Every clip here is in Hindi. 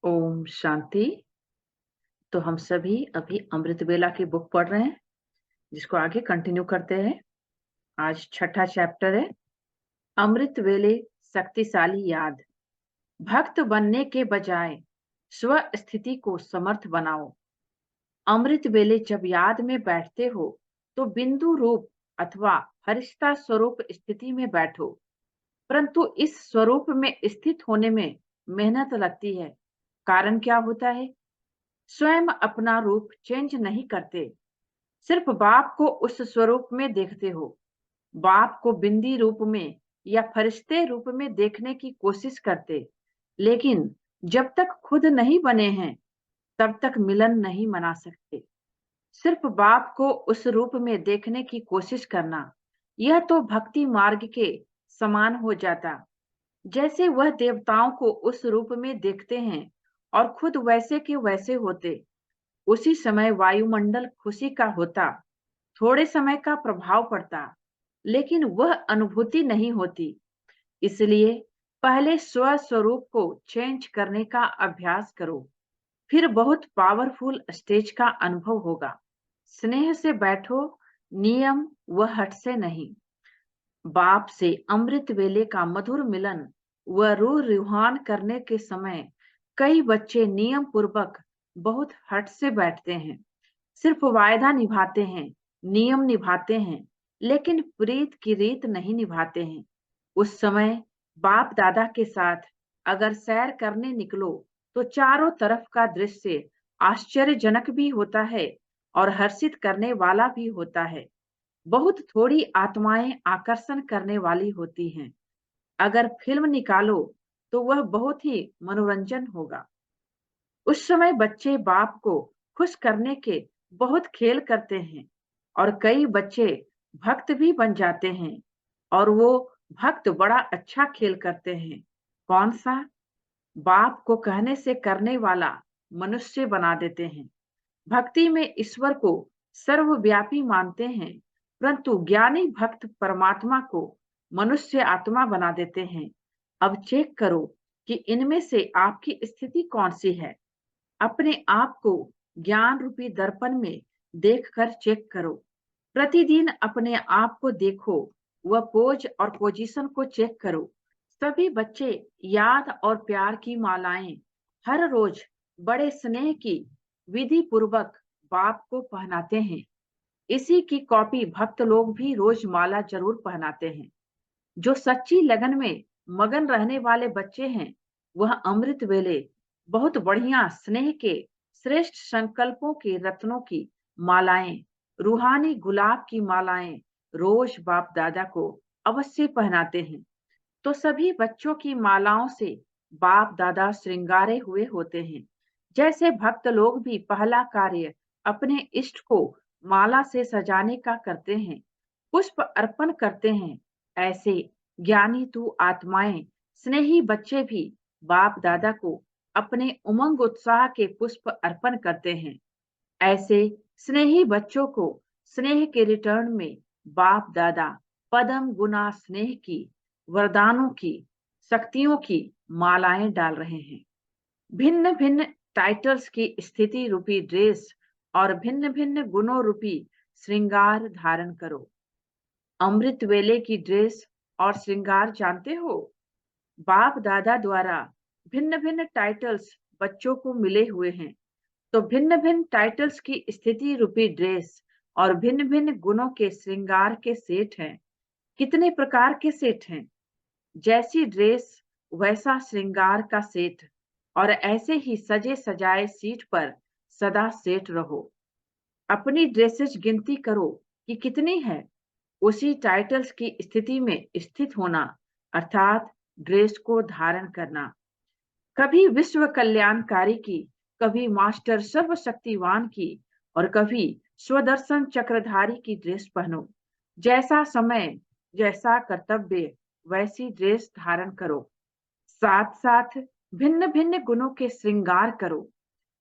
ओम शांति। तो हम सभी अभी अमृत वेला की बुक पढ़ रहे हैं, जिसको आगे कंटिन्यू करते हैं। आज छठा चैप्टर है, अमृत वेले शक्तिशाली याद। भक्त बनने के बजाय स्व स्थिति को समर्थ बनाओ। अमृत वेले जब याद में बैठते हो तो बिंदु रूप अथवा फरिश्ता स्वरूप स्थिति में बैठो, परंतु इस स्वरूप में स्थित होने में मेहनत लगती है। कारण क्या होता है? स्वयं अपना रूप चेंज नहीं करते, सिर्फ बाप को उस स्वरूप में देखते हो। बाप को बिंदी रूप में या फरिश्ते रूप में देखने की कोशिश करते, लेकिन जब तक खुद नहीं बने हैं तब तक मिलन नहीं मना सकते। सिर्फ बाप को उस रूप में देखने की कोशिश करना, यह तो भक्ति मार्ग के समान हो जाता। जैसे वह देवताओं को उस रूप में देखते हैं और खुद वैसे के वैसे होते, उसी समय वायुमंडल खुशी का होता, थोड़े समय का प्रभाव पड़ता, लेकिन वह अनुभूति नहीं होती। इसलिए पहले स्व स्वरूप को चेंज करने का अभ्यास करो, फिर बहुत पावरफुल स्टेज का अनुभव होगा। स्नेह से बैठो, नियम व हट से नहीं। बाप से अमृत वेले का मधुर मिलन व रूह रिहान करने के समय कई बच्चे नियम पूर्वक बहुत हट से बैठते हैं, सिर्फ वायदा निभाते हैं, नियम निभाते हैं, लेकिन प्रीत की रीत नहीं निभाते हैं। उस समय बाप दादा के साथ अगर सैर करने निकलो तो चारों तरफ का दृश्य आश्चर्यजनक भी होता है और हर्षित करने वाला भी होता है। बहुत थोड़ी आत्माएं आकर्षण करने वाली होती हैं। अगर फिल्म निकालो तो वह बहुत ही मनोरंजन होगा। उस समय बच्चे बाप को खुश करने के बहुत खेल करते हैं और कई बच्चे भक्त भी बन जाते हैं, और वो भक्त बड़ा अच्छा खेल करते हैं। कौन सा? बाप को कहने से करने वाला मनुष्य बना देते हैं। भक्ति में ईश्वर को सर्वव्यापी मानते हैं, परंतु ज्ञानी भक्त परमात्मा को मनुष्य आत्मा बना देते हैं। अब चेक करो कि इनमें से आपकी स्थिति कौन सी है। अपने आप को ज्ञान रूपी दर्पण में देखकर चेक करो। प्रतिदिन अपने आप को देखो, वह पोज और पोजीशन को चेक करो। सभी बच्चे याद और प्यार की मालाएं हर रोज बड़े स्नेह की विधि पूर्वक बाप को पहनाते हैं। इसी की कॉपी भक्त लोग भी रोज माला जरूर पहनाते हैं। जो सच्ची लगन में मगन रहने वाले बच्चे हैं, वह अमृत वेले बहुत बढ़िया स्नेह के श्रेष्ठ संकल्पों के रत्नों की मालाएं, रूहानी गुलाब की मालाएं रोज बाप दादा को अवश्य पहनाते हैं। तो सभी बच्चों की मालाओं से बाप दादा श्रृंगारे हुए होते हैं। जैसे भक्त लोग भी पहला कार्य अपने इष्ट को माला से सजाने का करते हैं, पुष्प अर्पण करते हैं, ऐसे ज्ञानी तू आत्माएं, स्नेही बच्चे भी बाप दादा को अपने उमंग उत्साह के पुष्प अर्पण करते हैं। ऐसे स्नेही बच्चों को स्नेह के रिटर्न में बाप दादा पदम गुना स्नेह की, वरदानों की, शक्तियों की मालाएं डाल रहे हैं। भिन्न भिन्न टाइटल्स की स्थिति रूपी ड्रेस और भिन्न भिन्न गुणों रूपी श्रृंगार धारण करो। अमृत वेले की ड्रेस और श्रृंगार जानते हो? बाप दादा द्वारा भिन्न भिन्न टाइटल्स बच्चों को मिले हुए हैं, तो भिन्न भिन्न टाइटल्स की स्थिति रूपी ड्रेस और भिन्न भिन्न गुणों के श्रृंगार के सेट हैं। कितने प्रकार के सेट हैं? जैसी ड्रेस वैसा श्रृंगार का सेट, और ऐसे ही सजे सजाए सीट पर सदा सेट रहो। अपनी ड्रेसेस गिनती करो कि कितनी है। उसी टाइटल्स की स्थिति में स्थित होना, अर्थात ड्रेस को धारण करना। कभी विश्व कल्याणकारी की, कभी मास्टर सर्वशक्तिवान की, और कभी स्वदर्शन चक्रधारी की ड्रेस पहनो। जैसा समय, जैसा कर्तव्य, वैसी ड्रेस धारण करो। साथ साथ भिन्न भिन्न गुणों के श्रृंगार करो।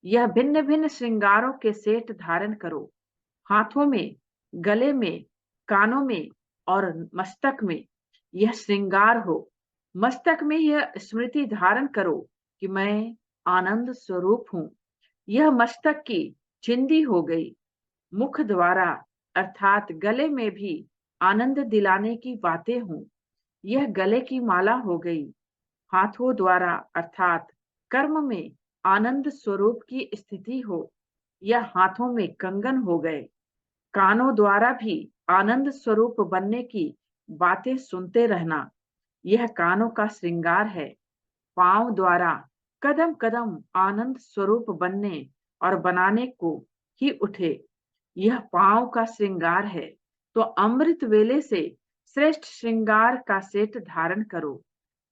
यह भिन्न भिन्न श्रृंगारों के सेट धारण करो। हाथों में, गले में, कानों में और मस्तक में यह श्रृंगार हो। मस्तक में यह स्मृति धारण करो कि मैं आनंद स्वरूप हूँ। यह मस्तक की चिंदी हो गई। मुख द्वारा अर्थात गले में भी आनंद दिलाने की बातें हूँ। यह गले की माला हो गई। हाथों द्वारा अर्थात कर्म में आनंद स्वरूप की स्थिति हो। यह हाथों में कंगन हो गए। कानों द्वारा भी आनंद स्वरूप बनने की बातें सुनते रहना, यह कानों का श्रृंगार है। पांव द्वारा कदम कदम आनंद स्वरूप बनने और बनाने को ही उठे, यह पांव का श्रृंगार है। तो अमृत वेले से श्रेष्ठ श्रृंगार का सेट धारण करो।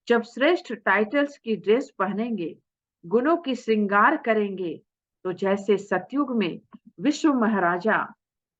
जब श्रेष्ठ टाइटल्स की ड्रेस पहनेंगे, गुणों की श्रृंगार करेंगे, तो जैसे सतयुग में विश्व महाराजा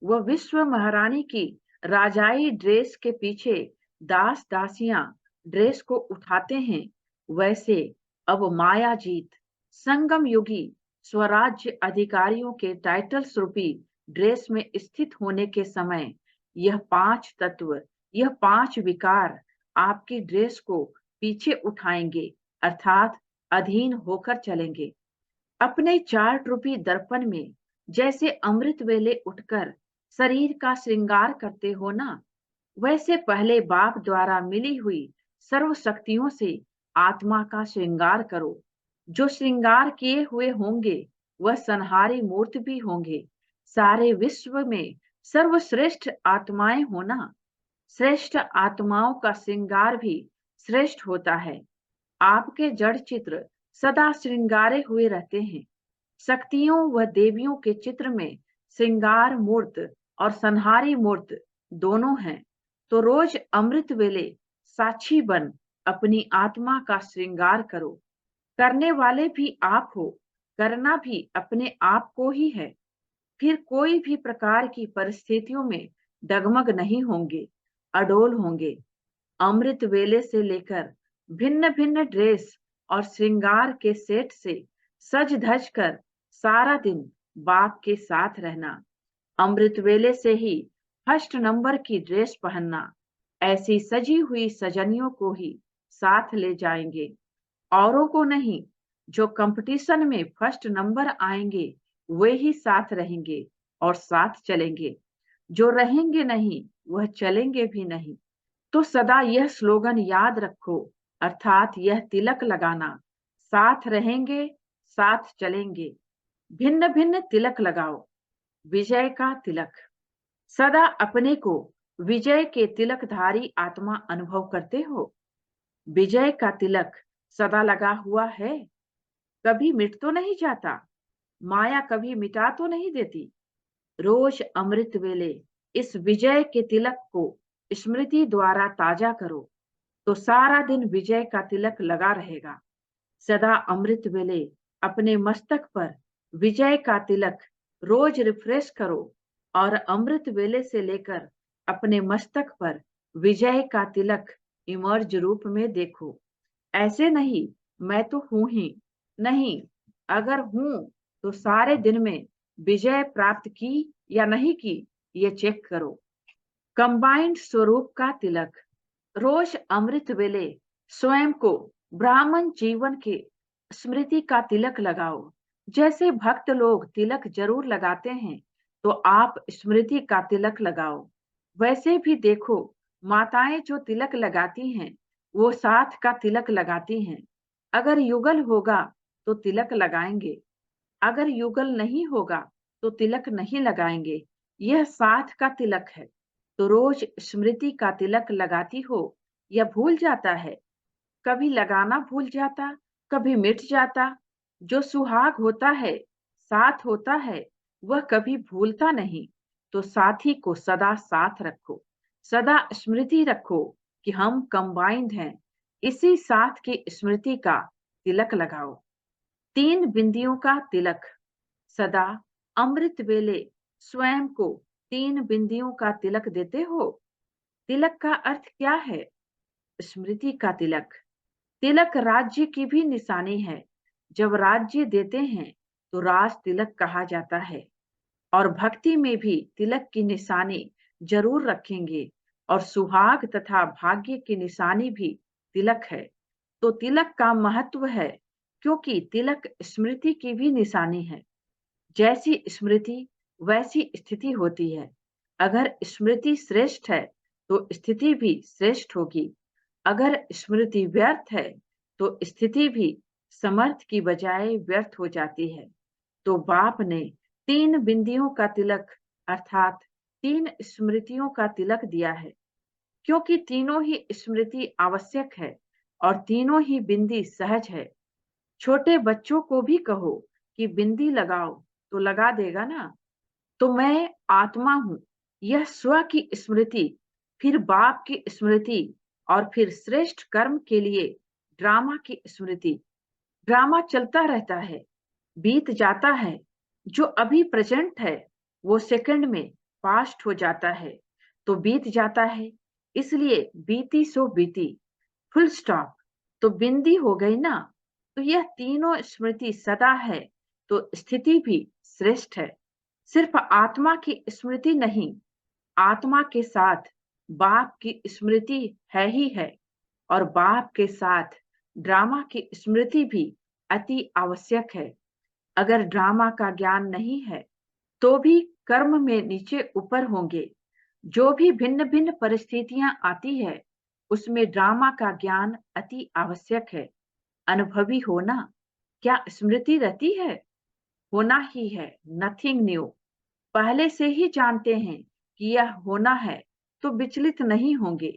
व विश्व महारानी की राजाई ड्रेस के पीछे दास दासियां ड्रेस को उठाते हैं, वैसे अब मायाजीत संगम युगी स्वराज्य अधिकारियों के टाइटल्स रूपी ड्रेस में स्थित होने के समय यह पांच तत्व, यह पांच विकार आपकी ड्रेस को पीछे उठाएंगे, अर्थात अधीन होकर चलेंगे। अपने 4 रूपी दर्पण में जैसे अमृत वेले उठकर शरीर का श्रृंगार करते हो ना, वैसे पहले बाप द्वारा मिली हुई सर्व शक्तियों से आत्मा का श्रृंगार करो। जो श्रृंगार किए हुए होंगे वह संहारी मूर्त भी होंगे। सारे विश्व में सर्वश्रेष्ठ आत्माएं होना, श्रेष्ठ आत्माओं का श्रृंगार भी श्रेष्ठ होता है। आपके जड़ चित्र सदा श्रृंगारे हुए रहते हैं। शक्तियों व देवियों के चित्र में श्रृंगार मूर्त और संहारी मूर्त दोनों हैं। तो रोज अमृत वेले साक्षी बन अपनी आत्मा का श्रृंगार करो। करने वाले भी आप हो, करना भी अपने आप को ही है। फिर कोई भी प्रकार की परिस्थितियों में डगमग नहीं होंगे, अडोल होंगे। अमृत वेले से लेकर भिन्न भिन्न ड्रेस और श्रृंगार के सेट से सज धज कर सारा दिन बाप के साथ रहना। अमृत वेले से ही फर्स्ट नंबर की ड्रेस पहनना। ऐसी सजी हुई सजनियों को ही साथ ले जाएंगे, औरों को नहीं। जो कंपटीशन में फर्स्ट नंबर आएंगे वे ही साथ रहेंगे और साथ चलेंगे। जो रहेंगे नहीं वह चलेंगे भी नहीं। तो सदा यह स्लोगन याद रखो, अर्थात यह तिलक लगाना, साथ रहेंगे, साथ चलेंगे। भिन्न भिन्न तिलक लगाओ। विजय का तिलक। सदा अपने को विजय के तिलकधारी आत्मा अनुभव करते हो। विजय का तिलक सदा लगा हुआ है, कभी मिट तो नहीं जाता। माया कभी मिटा तो नहीं देती। रोज अमृत वेले इस विजय के तिलक को स्मृति द्वारा ताजा करो, तो सारा दिन विजय का तिलक लगा रहेगा। सदा अमृत वेले अपने मस्तक पर विजय का तिलक रोज रिफ्रेश करो और अमृत वेले से लेकर अपने मस्तक पर विजय का तिलक इमर्ज रूप में देखो। ऐसे नहीं मैं तो हूं ही नहीं, अगर हूं तो सारे दिन में विजय प्राप्त की या नहीं की, ये चेक करो। कंबाइंड स्वरूप का तिलक। रोज अमृत वेले स्वयं को ब्राह्मण जीवन के स्मृति का तिलक लगाओ। जैसे भक्त लोग तिलक जरूर लगाते हैं, तो आप स्मृति का तिलक लगाओ। वैसे भी देखो, माताएं जो तिलक लगाती हैं वो साथ का तिलक लगाती हैं। अगर युगल होगा तो तिलक लगाएंगे, अगर युगल नहीं होगा तो तिलक नहीं लगाएंगे। यह साथ का तिलक है। तो रोज स्मृति का तिलक लगाती हो या भूल जाता है? कभी लगाना भूल जाता, कभी मिट जाता। जो सुहाग होता है, साथ होता है, वह कभी भूलता नहीं। तो साथी को सदा साथ रखो, सदा स्मृति रखो कि हम कंबाइंड हैं। इसी साथ की स्मृति का तिलक लगाओ। 3 बिंदियों का तिलक। सदा अमृत वेले स्वयं को 3 बिंदियों का तिलक देते हो। तिलक का अर्थ क्या है? स्मृति का तिलक। तिलक राज्य की भी निशानी है। जब राज्य देते हैं तो राज तिलक कहा जाता है। और भक्ति में भी तिलक की निशानी जरूर रखेंगे, और सुहाग तथा भाग्य की निशानी भी तिलक है। तो तिलक का महत्व है क्योंकि तिलक स्मृति की भी निशानी है। जैसी स्मृति वैसी स्थिति होती है। अगर स्मृति श्रेष्ठ है तो स्थिति भी श्रेष्ठ होगी। अगर स्मृति व्यर्थ है तो स्थिति भी समर्थ की बजाय व्यर्थ हो जाती है। तो बाप ने 3 बिंदियों का तिलक अर्थात 3 स्मृतियों का तिलक दिया है, क्योंकि तीनों ही स्मृति आवश्यक है और तीनों ही बिंदी सहज है। छोटे बच्चों को भी कहो कि बिंदी लगाओ तो लगा देगा ना। तो मैं आत्मा हूं, यह स्व की स्मृति, फिर बाप की स्मृति और फिर श्रेष्ठ कर्म के लिए ड्रामा की स्मृति। ड्रामा चलता रहता है, बीत जाता है। जो अभी प्रेजेंट है वो सेकंड में पास्ट हो जाता है, तो बीत जाता है। इसलिए बीती सो बीती, फुल स्टॉप। तो बिंदी हो गई ना। तो यह तीनों स्मृति सदा है, तो स्थिति भी श्रेष्ठ है। सिर्फ आत्मा की स्मृति नहीं, आत्मा के साथ बाप की स्मृति है ही है, और बाप के साथ ड्रामा की स्मृति भी अति आवश्यक है। अगर ड्रामा का ज्ञान नहीं है तो भी कर्म में नीचे ऊपर होंगे। जो भी भिन्न भिन्न परिस्थितियां आती है उसमें ड्रामा का ज्ञान अति आवश्यक है। अनुभवी होना क्या स्मृति रहती है? होना ही है, नथिंग न्यू। पहले से ही जानते हैं कि यह होना है तो विचलित नहीं होंगे।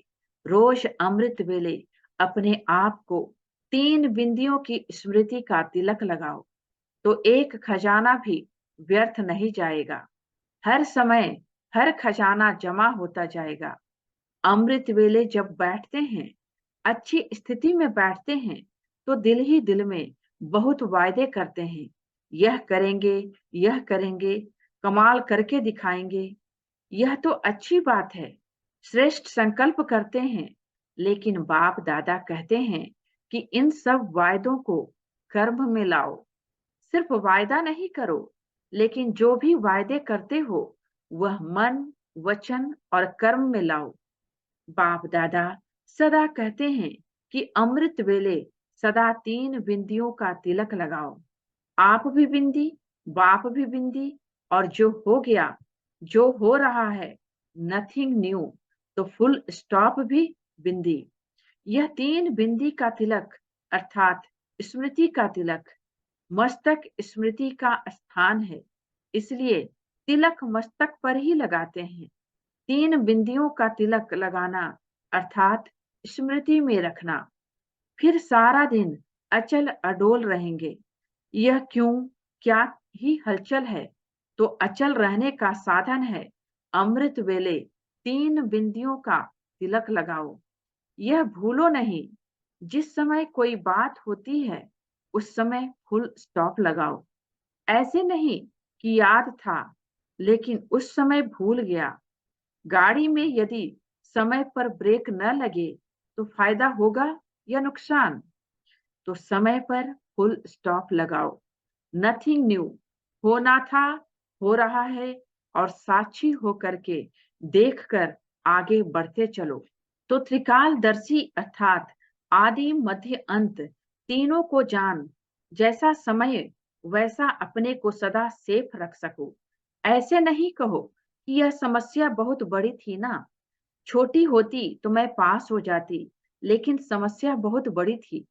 रोज अमृत वेले अपने आप को 3 बिंदियों की स्मृति का तिलक लगाओ, तो एक खजाना भी व्यर्थ नहीं जाएगा। हर समय हर खजाना जमा होता जाएगा। अमृत वेले जब बैठते हैं, अच्छी स्थिति में बैठते हैं, तो दिल ही दिल में बहुत वायदे करते हैं। यह करेंगे, कमाल करके दिखाएंगे। यह तो अच्छी बात है, श्रेष्ठ संकल्प करते हैं। लेकिन बाप दादा कहते हैं कि इन सब वायदों को कर्म में लाओ। सिर्फ वायदा नहीं करो, लेकिन जो भी वायदे करते हो वह मन, वचन और कर्म में लाओ। बाप दादा सदा कहते हैं कि अमृत वेले सदा 3 बिंदियों का तिलक लगाओ। आप भी बिंदी, बाप भी बिंदी, और जो हो गया, जो हो रहा है, नथिंग न्यू, तो फुल स्टॉप भी बिंदी। यह 3 बिंदी का तिलक अर्थात स्मृति का तिलक मस्तक स्मृति का स्थान है, इसलिए तिलक मस्तक पर ही लगाते हैं। 3 बिंदियों का तिलक लगाना अर्थात स्मृति में रखना, फिर सारा दिन अचल अडोल रहेंगे। यह क्यों, क्या ही हलचल है, तो अचल रहने का साधन है। अमृत वेले 3 बिंदियों का तिलक लगाओ। यह भूलो नहीं, जिस समय कोई बात होती है उस समय फुल स्टॉप लगाओ। ऐसे नहीं कि याद था लेकिन उस समय भूल गया। गाड़ी में यदि समय पर ब्रेक न लगे तो फायदा होगा या नुकसान? तो समय पर फुल स्टॉप लगाओ। नथिंग न्यू, होना था, हो रहा है, और साक्षी होकर के देखकर आगे बढ़ते चलो। तो त्रिकालदर्शी अर्थात आदि मध्य अंत तीनों को जान, जैसा समय वैसा अपने को सदा सेफ रख सको। ऐसे नहीं कहो कि यह समस्या बहुत बड़ी थी ना, छोटी होती तो मैं पास हो जाती, लेकिन समस्या बहुत बड़ी थी।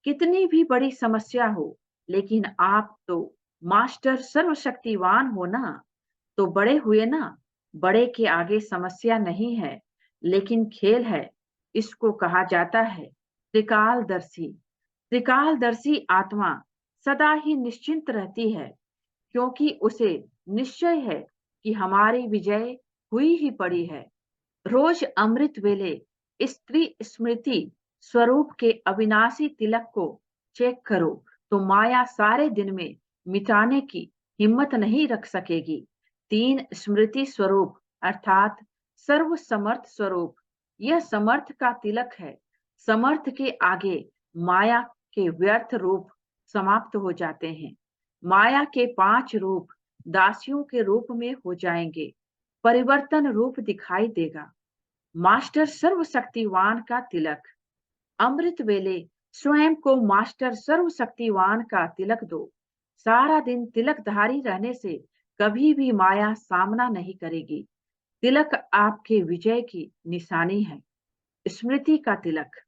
कितनी भी बड़ी समस्या हो, लेकिन आप तो मास्टर सर्वशक्तिवान हो ना, तो बड़े हुए ना। बड़े के आगे समस्या नहीं है, लेकिन खेल है। इसको कहा जाता है त्रिकालदर्शी। त्रिकालदर्शी आत्मा सदा ही निश्चिंत रहती है, क्योंकि उसे निश्चय है कि हमारी विजय हुई ही पड़ी है। रोज अमृत वेले स्त्री स्मृति स्वरूप के अविनाशी तिलक को चेक करो, तो माया सारे दिन में मिटाने की हिम्मत नहीं रख सकेगी। 3 स्मृति स्वरूप अर्थात सर्व समर्थ स्वरूप, यह समर्थ का तिलक है। समर्थ के आगे माया के व्यर्थ रूप समाप्त हो जाते हैं। माया के 5 रूप दासियों के रूप में हो जाएंगे, परिवर्तन रूप दिखाई देगा। मास्टर सर्वशक्तिवान का तिलक। अमृत वेले स्वयं को मास्टर सर्वशक्तिवान का तिलक दो। सारा दिन तिलकधारी रहने से कभी भी माया सामना नहीं करेगी। तिलक आपके विजय की निशानी है। स्मृति का तिलक।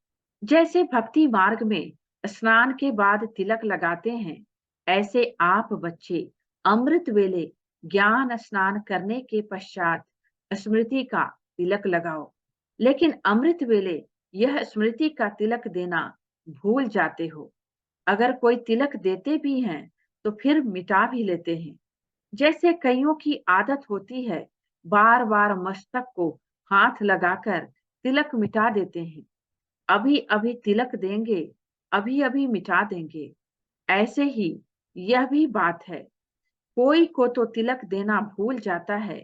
जैसे भक्ति मार्ग में स्नान के बाद तिलक लगाते हैं, ऐसे आप बच्चे अमृत वेले ज्ञान स्नान करने के पश्चात स्मृति का तिलक लगाओ। लेकिन अमृत वेले यह स्मृति का तिलक देना भूल जाते हो। अगर कोई तिलक देते भी हैं तो फिर मिटा भी लेते हैं। जैसे कईयों की आदत होती है, बार बार मस्तक को हाथ लगाकर तिलक मिटा देते हैं। अभी अभी तिलक देंगे, अभी अभी मिटा देंगे। ऐसे ही यह भी बात है। कोई को तो तिलक देना भूल जाता है,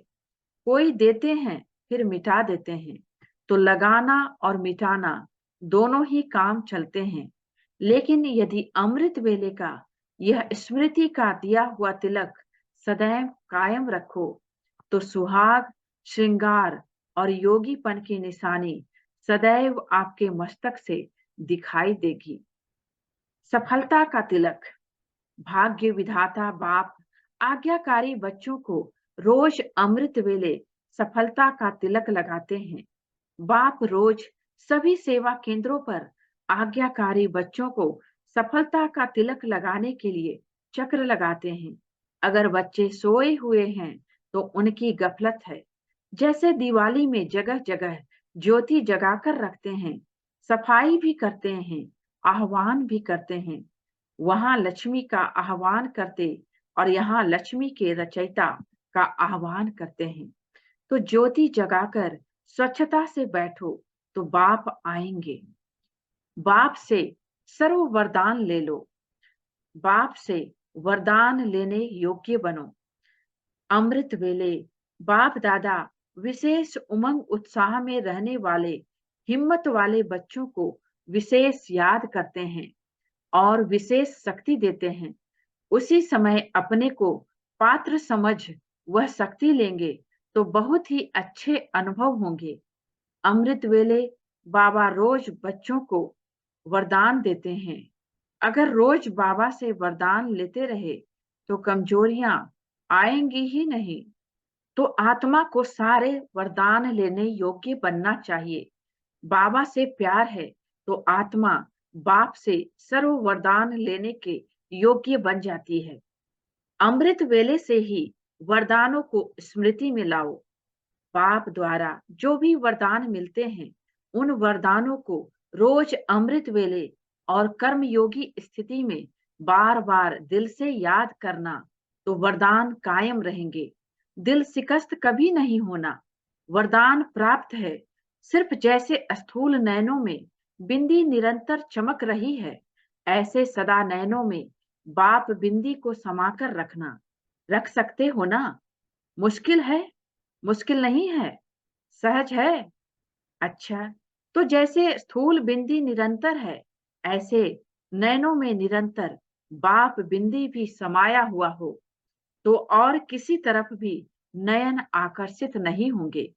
कोई देते हैं फिर मिटा देते हैं। तो लगाना और मिटाना दोनों ही काम चलते हैं। लेकिन यदि अमृत वेले का यह स्मृति का दिया हुआ तिलक सदैव कायम रखो, तो सुहाग, श्रृंगार और योगीपन की निशानी सदैव आपके मस्तक से दिखाई देगी। सफलता का तिलक। भाग्य विधाता बाप आज्ञाकारी बच्चों को रोज अमृत वेले सफलता का तिलक लगाते हैं। बाप रोज सभी सेवा केंद्रों पर आज्ञाकारी बच्चों को सफलता का तिलक लगाने के लिए चक्र लगाते हैं। अगर बच्चे सोए हुए हैं तो उनकी गफलत है। जैसे दिवाली में जगह जगह ज्योति जगाकर रखते हैं, सफाई भी करते हैं, आह्वान भी करते हैं। वहां लक्ष्मी का आह्वान करते और यहाँ लक्ष्मी के रचयिता का आह्वान करते हैं। तो ज्योति जगाकर स्वच्छता से बैठो तो बाप आएंगे। बाप से सर्व वरदान ले लो। बाप से वरदान लेने योग्य बनो। अमृत वेले बाप दादा विशेष उमंग उत्साह में रहने वाले हिम्मत वाले बच्चों को विशेष याद करते हैं और विशेष शक्ति देते हैं। उसी समय अपने को पात्र समझ वह शक्ति लेंगे तो बहुत ही अच्छे अनुभव होंगे। अमृत वेले बाबा रोज बच्चों को वरदान देते हैं। अगर रोज बाबा से वरदान लेते रहे तो कमजोरियां आएंगी ही नहीं। तो आत्मा को सारे वरदान लेने योग्य बनना चाहिए। बाबा से प्यार है तो आत्मा बाप से सर्व वरदान लेने के योग्य बन जाती है। अमृत वेले से ही वरदानों को स्मृति में लाओ। बाप द्वारा जो भी वरदान मिलते हैं, उन वरदानों को रोज अमृत वेले और कर्म योगी स्थिति में बार बार दिल से याद करना, तो वरदान कायम रहेंगे। दिल शिकस्त कभी नहीं होना। वरदान प्राप्त है। सिर्फ जैसे स्थूल नयनों में बिंदी निरंतर चमक रही है, ऐसे सदा नयनों में बाप बिंदी को समाकर रखना। रख सकते हो ना? मुश्किल है? मुश्किल नहीं है, सहज है। अच्छा, तो जैसे स्थूल बिंदी निरंतर है, ऐसे नैनों में निरंतर बाप बिंदी भी समाया हुआ हो, तो और किसी तरफ भी नयन आकर्षित नहीं होंगे।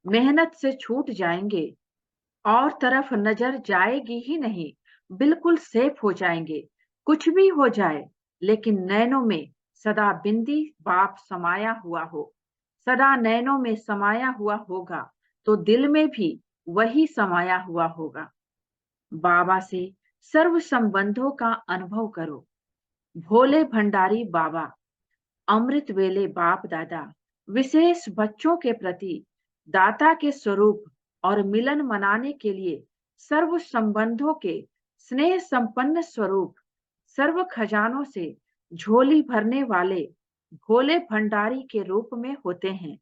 मेहनत से छूट जाएंगे और तरफ नजर जाएगी ही नहीं। बिल्कुल सेफ हो जाएंगे। कुछ भी हो जाए, लेकिन नैनों में सदा बिंदी बाप समाया हुआ हो। सदा नैनों में समाया हुआ होगा तो दिल में भी वही समाया हुआ होगा। बाबा से सर्व संबंधों का अनुभव करो। भोले भंडारी बाबा, अमृत वेले बाप दादा विशेष बच्चों के प्रति दाता के स्वरूप और मिलन मनाने के लिए सर्व संबंधों के स्नेह संपन्न स्वरूप, सर्व खजानों से झोली भरने वाले भोले भंडारी के रूप में होते हैं।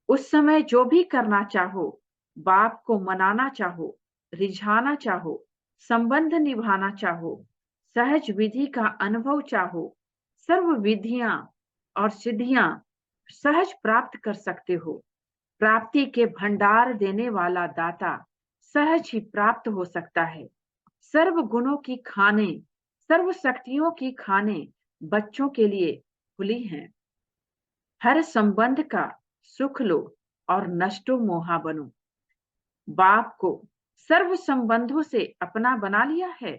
उस समय जो भी करना चाहो, बाप को मनाना चाहो, रिझाना चाहो, संबंध निभाना चाहो, सहज विधि का अनुभव चाहो, सर्व विधियां और सिद्धियां सहज प्राप्त कर सकते हो। प्राप्ति के भंडार देने वाला दाता सहज ही प्राप्त हो सकता है। सर्व गुणों की खाने, सर्व शक्तियों की खाने बच्चों के लिए खुली हैं। हर संबंध का सुख लो और नष्टो मोहा बनो। बाप को सर्व संबंधों से अपना बना लिया है,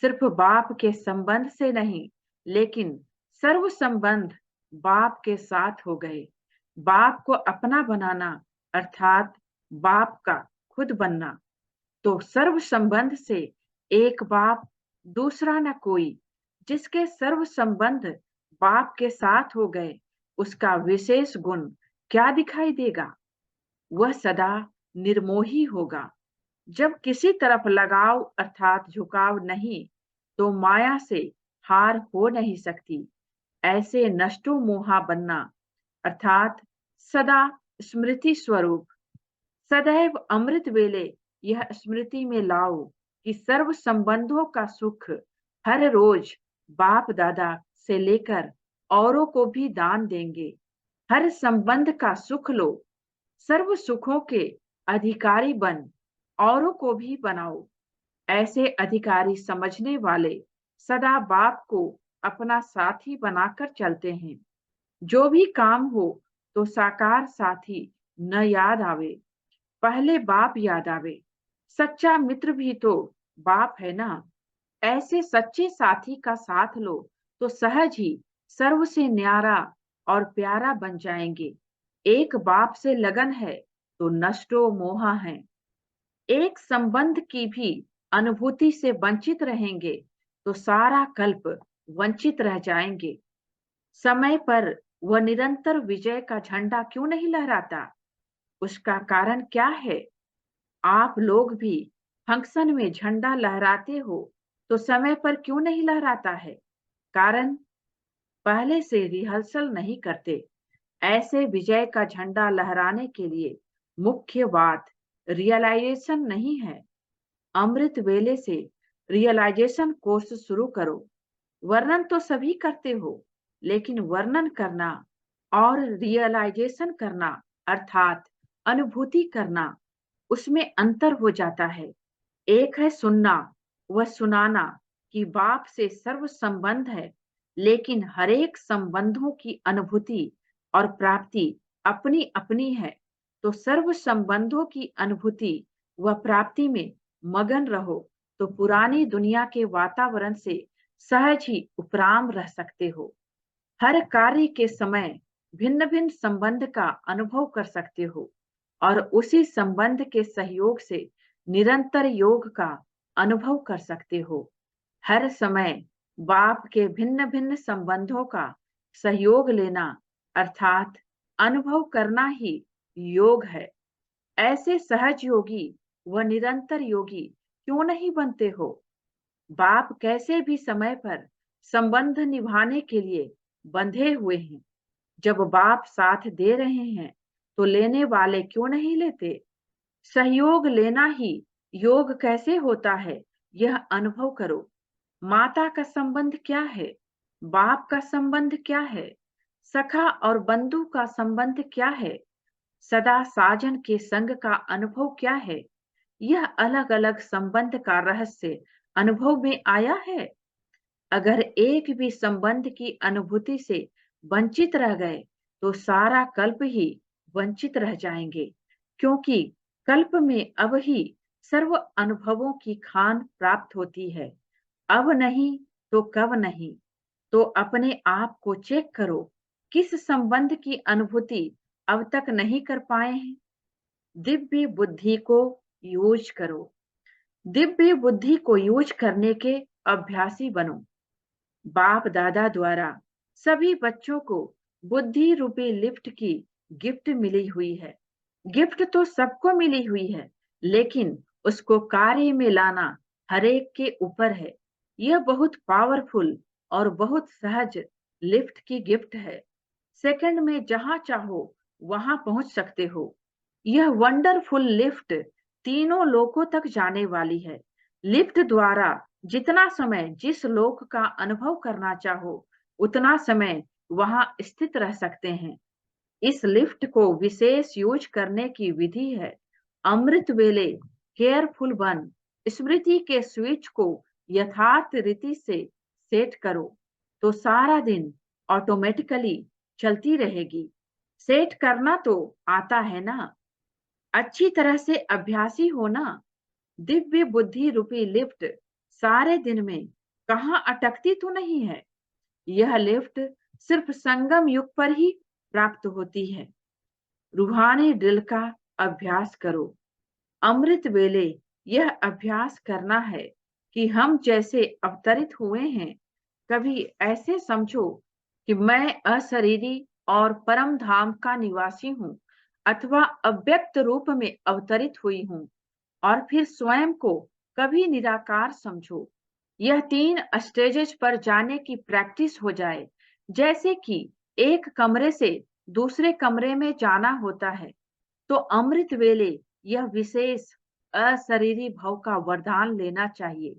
सिर्फ बाप के संबंध से नहीं, लेकिन सर्व संबंध बाप के साथ हो गए। बाप को अपना बनाना अर्थात बाप का खुद बनना। तो सर्व संबंध से एक बाप, दूसरा न कोई। जिसके सर्व संबंध बाप के साथ हो गए, उसका विशेष गुण क्या दिखाई देगा? वह सदा निर्मोही होगा। जब किसी तरफ लगाव अर्थात झुकाव नहीं, तो माया से हार हो नहीं सकती। ऐसे नष्टो मोहा बनना अर्थात सदा स्मृति स्वरूप, सदैव अमृत वेले यह स्मृति में लाओ कि सर्व संबंधों का सुख हर रोज बाप दादा से लेकर औरों को भी दान देंगे। हर संबंध का सुख लो, सर्व सुखों के अधिकारी बन, औरों को भी बनाओ। ऐसे अधिकारी समझने वाले सदा बाप को अपना साथी बनाकर चलते हैं। जो भी काम हो तो साकार साथी न याद आवे, पहले बाप याद आवे। सच्चा मित्र भी तो बाप है ना। ऐसे सच्चे साथी का साथ लो तो सहज ही सर्व से न्यारा और प्यारा बन जाएंगे। एक बाप से लगन है तो नष्टो मोहा है। एक संबंध की भी अनुभूति से वंचित रहेंगे तो सारा कल्प वंचित रह जाएंगे। समय पर वह निरंतर विजय का झंडा क्यों नहीं लहराता? उसका कारण क्या है? आप लोग भी फंक्शन में झंडा लहराते हो तो समय पर क्यों नहीं लहराता है? कारण पहले से रिहर्सल नहीं करते। ऐसे विजय का झंडा लहराने के लिए मुख्य बात रियलाइजेशन नहीं है। अमृत वेले से रियलाइजेशन कोर्स शुरू करो। वर्णन तो सभी करते हो, लेकिन वर्णन करना और रियलाइजेशन करना अर्थात अनुभूति करना, उसमें अंतर हो जाता है। एक है सुनना व सुनाना कि बाप से सर्व संबंध है, लेकिन हरेक संबंधों की अनुभूति और प्राप्ति अपनी अपनी है। तो सर्व संबंधों की अनुभूति व प्राप्ति में मगन रहो तो पुरानी दुनिया के वातावरण से सहज ही उपराम रह सकते हो। हर कार्य के समय भिन्न भिन्न संबंध का अनुभव कर सकते हो और उसी संबंध के सहयोग से निरंतर योग का अनुभव कर सकते हो। हर समय बाप के भिन्न भिन्न संबंधों का सहयोग लेना अर्थात अनुभव करना ही योग है। ऐसे सहज योगी व निरंतर योगी क्यों नहीं बनते हो? बाप कैसे भी समय पर संबंध निभाने के लिए बंधे हुए हैं। जब बाप साथ दे रहे हैं तो लेने वाले क्यों नहीं लेते? सहयोग लेना ही योग कैसे होता है, यह अनुभव करो। माता का संबंध क्या है? बाप का संबंध क्या है? सखा और बंधु का संबंध क्या है? सदा साजन के संग का अनुभव क्या है? यह अलग अलग संबंध का रहस्य अनुभव में आया है। अगर एक भी संबंध की अनुभूति से वंचित रह गए तो सारा कल्प ही वंचित रह जाएंगे, क्योंकि कल्प में अब ही सर्व अनुभवों की खान प्राप्त होती है। अब नहीं तो कब नहीं? तो अपने आप को चेक करो, किस संबंध की अनुभूति अब तक नहीं कर पाए हैं। दिव्य बुद्धि को यूज करो। दिव्य बुद्धि को यूज करने के अभ्यासी बनो। बाप दादा द्वारा सभी बच्चों को बुद्धि रूपी लिफ्ट की गिफ्ट मिली हुई है। गिफ्ट तो सबको मिली हुई है, लेकिन उसको कार्य में लाना हरेक के ऊपर है। यह बहुत पावरफुल और बहुत सहज लिफ्ट की गिफ्ट है। सेकंड में जहां चाहो वहां पहुंच सकते हो। यह वंडरफुल लिफ्ट तीनों लोकों तक जाने वाली है। लिफ्ट द्वारा जितना समय जिस लोक का अनुभव करना चाहो, उतना समय वहां स्थित रह सकते हैं। इस लिफ्ट को विशेष यूज करने की विधि है। अमृत वेले केयरफुल बन स्मृति के स्विच को यथार्थ रीति से सेट करो तो सारा दिन ऑटोमेटिकली चलती रहेगी। सेट करना तो आता है ना? अच्छी तरह से अभ्यासी हो ना? दिव्य बुद्धि रूपी लिफ्ट सारे दिन में कहाँ अटकती तो नहीं है। यह लिफ्ट सिर्फ संगम युग पर ही प्राप्त होती है। रूहानी ड्रिल का अभ्यास करो। अमृत वेले यह अभ्यास करना है कि हम जैसे अवतरित हुए हैं, कभी ऐसे समझो कि मैं अशरीरी और परम धाम का निवासी हूँ, अथवा अव्यक्त रूप में अवतरित हुई हूँ, और फिर स्वयं को कभी निराकार समझो। यह 3 स्टेजेस पर जाने की प्रैक्टिस हो जाए, जैसे कि एक कमरे से दूसरे कमरे में जाना होता है। तो अमृत वेले यह विशेष अशरीरी भव का वरदान लेना चाहिए।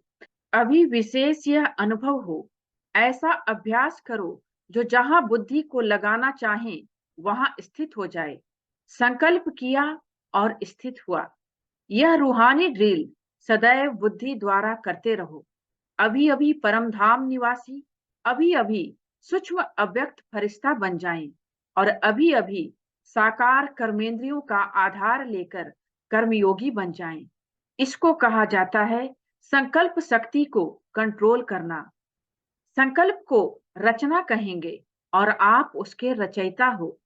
अभी विशेष यह अनुभव हो, ऐसा अभ्यास करो जो जहां बुद्धि को लगाना चाहे वहां स्थित हो जाए। संकल्प किया और स्थित हुआ। यह रूहानी ड्रिल सदैव बुद्धि द्वारा करते रहो। अभी अभी परमधाम निवासी, अभी अभी सूक्ष्म अव्यक्त फरिश्ता बन जाएं, और अभी अभी साकार कर्मेंद्रियों का आधार लेकर कर्मयोगी बन जाएं। इसको कहा जाता है संकल्प शक्ति को कंट्रोल करना। संकल्प को रचना कहेंगे और आप उसके रचयिता हो।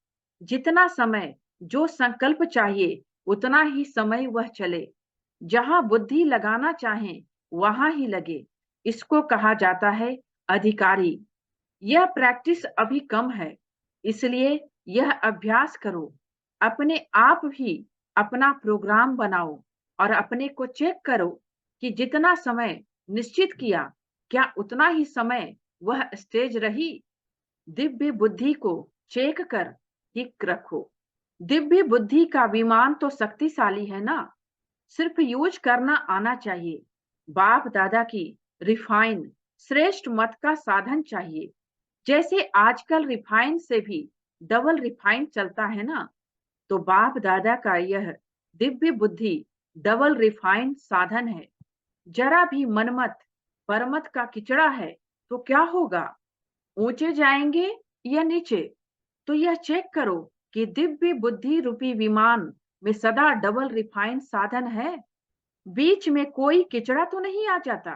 जितना समय जो संकल्प चाहिए उतना ही समय वह चले। जहां बुद्धि लगाना चाहे वहां ही लगे। इसको कहा जाता है अधिकारी। यह प्रैक्टिस अभी कम है, इसलिए यह अभ्यास करो। अपने आप भी अपना प्रोग्राम बनाओ और अपने को चेक करो कि जितना समय निश्चित किया, क्या उतना ही समय वह स्टेज रही। दिव्य बुद्धि को चेक कर ठीक रखो। दिव्य बुद्धि का विमान तो शक्तिशाली है ना, सिर्फ यूज करना आना चाहिए। बाप दादा की रिफाइन श्रेष्ठ मत का साधन चाहिए। जैसे आजकल रिफाइन से भी डबल रिफाइन चलता है ना, तो बाप दादा का यह दिव्य बुद्धि डबल रिफाइन साधन है। जरा भी मनमत परमत का किचड़ा है तो क्या होगा, ऊंचे जाएंगे या नीचे। तो यह चेक करो कि दिव्य बुद्धि रूपी विमान में सदा डबल रिफाइन साधन है। बीच में कोई किचड़ा तो नहीं आ जाता,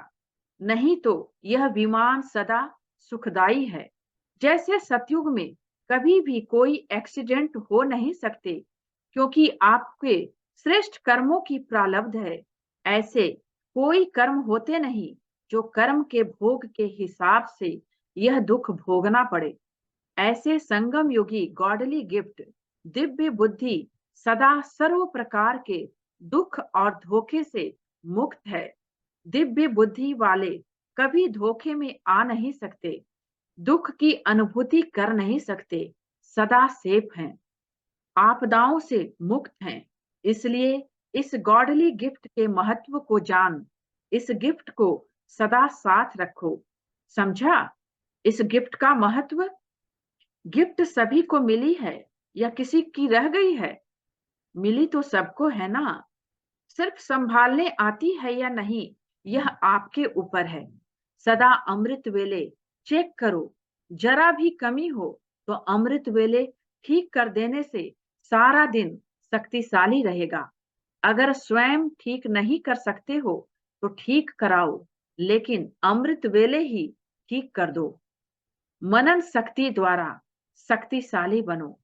नहीं तो यह विमान सदा सुखदाई है। जैसे सतयुग में कभी भी कोई एक्सीडेंट हो नहीं सकते, क्योंकि आपके श्रेष्ठ कर्मों की प्रारब्ध है। ऐसे कोई कर्म होते नहीं जो कर्म के भोग के हिसाब से यह दुख भोगना पड़े। ऐसे संगम योगी गॉडली गिफ्ट दिव्य बुद्धि सदा सर्व प्रकार के दुख और धोखे से मुक्त है। दिव्य बुद्धि वाले कभी धोखे में आ नहीं सकते, दुख की अनुभूति कर नहीं सकते, सदा सेफ हैं, आपदाओं से मुक्त हैं। इसलिए इस गॉडली गिफ्ट के महत्व को जान, इस गिफ्ट को सदा साथ रखो। समझा इस गिफ्ट का महत्व। गिफ्ट सभी को मिली है या किसी की रह गई है? मिली तो सबको है ना, सिर्फ संभालने आती है या नहीं यह आपके ऊपर है। सदा अमृत वेले चेक करो, जरा भी कमी हो तो अमृत वेले ठीक कर देने से सारा दिन शक्तिशाली रहेगा। अगर स्वयं ठीक नहीं कर सकते हो तो ठीक कराओ, लेकिन अमृत वेले ही ठीक कर दो। मनन शक्ति द्वारा शक्तिशाली बनो।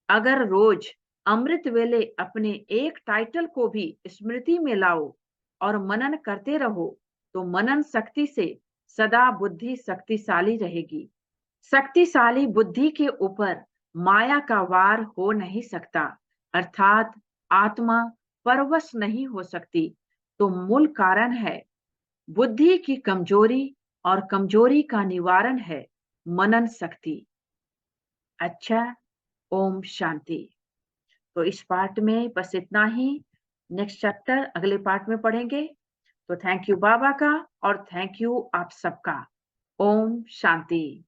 अगर रोज अमृत वेले अपने एक टाइटल को भी स्मृति में लाओ और मनन करते रहो, तो मनन शक्ति से सदा बुद्धि शक्तिशाली रहेगी। शक्तिशाली बुद्धि के ऊपर माया का वार हो नहीं सकता, अर्थात आत्मा परवश नहीं हो सकती। तो मूल कारण है बुद्धि की कमजोरी, और कमजोरी का निवारण है मनन शक्ति। अच्छा, ओम शांति। तो इस पार्ट में बस इतना ही। नेक्स्ट चैप्टर अगले पार्ट में पढ़ेंगे। तो थैंक यू बाबा का और थैंक यू आप सबका। ओम शांति।